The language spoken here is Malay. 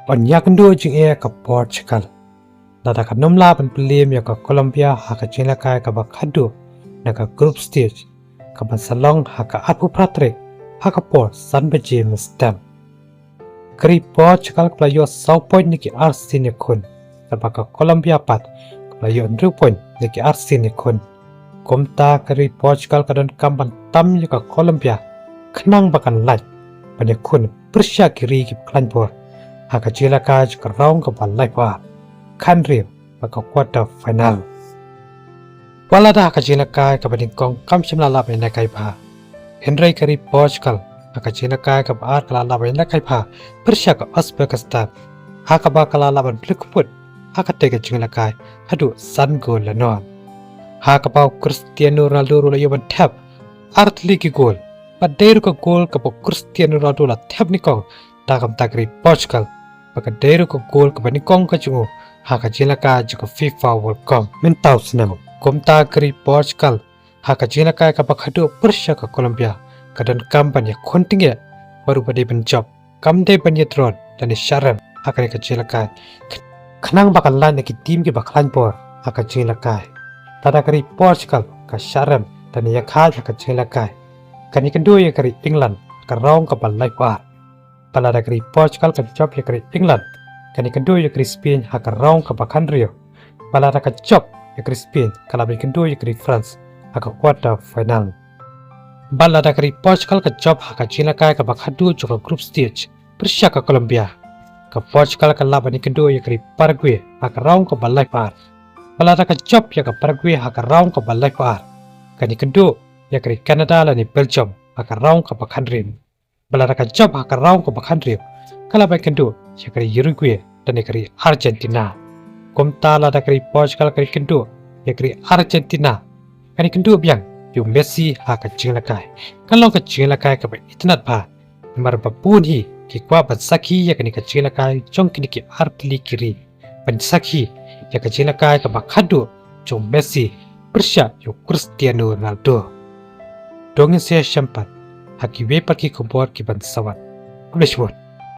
banyak ndo jing ka Portugal. Nada ka nomla ban pelim ya ka Colombia haka jingla kai ka bakado na ka group stage ka Salong haka apu pratre haka por San James stem. Kri Portugal ka yo 6 point ni ki RC ni kun. Ka Colombia pat ka yo 2 point ni ki RC ni kun. Komta kri Portugal ka don kamban tam ya ka Colombia khnang bakan laj banyak kun persya kiri ki klanpor haka jingla kai ka raung ka balai pa. Kanrio baka quarter final. Walada kajina kai kabading kong kam simla labai na kai pa. Henry kari Portugal kajina kai ka baar kala labai na kai pa. Persya ka Uzbekistan haka ba kala laban plikuput haka tega jingla kai hadu san gol lanon. Haka ba Cristiano Ronaldo la yoban tab art ligi gol. Padairu ka gol ka Cristiano Ronaldo la tab ni kong takam takri Portugal baka dairu ka gol ka bani kong ka jungo haka jila ka jiko FIFA World Cup mentau senang komta kri Portugal haka jila ka bakhadu persya ka Colombia kadan kampanye kontingnya baru badi benjob kamde banyetron dan syaram haka ka jila ka khnang bakal lan ki tim ki baklan por haka jila ka tada kri Portugal ka syaram dan ya kha haka jila ka kani kedua ya kri England ka raung ka balai par palada kri Portugal ka job ya kri England kani kedua ya kri Spain haka raung ka bakan Rio balada ka job ya kri Spain kalabi kedua ya kri France haka quarter final balada kri Portugal ka job haka China kai ka bakhadu juga group stage persya ka Colombia ka Portugal ka labani kedua ya kri Paraguay haka raung ka balai par balada ka job ya ka Paraguay haka raung ka balai par kani kedua ya kri Canada la ni Belgium haka raung ka bakan Rio balada ka job haka raung ka bakan Rio kalabi kedua yakari Uruguay dan yakari Argentina. Komta la dakari Portugal kari kendo yakari Argentina. Kani kendo biang yu Messi haka jinglakai. Kalau ka jinglakai ka itnat pa mar babun hi ki kwa ban saki yakani ka jinglakai jong kini ki artli kiri. Ban saki yaka jinglakai ka bakhadu jong Messi persya yu Cristiano Ronaldo. Dongin saya sempat haki wepat ki kumpor ki ban sawat. Kuleshwot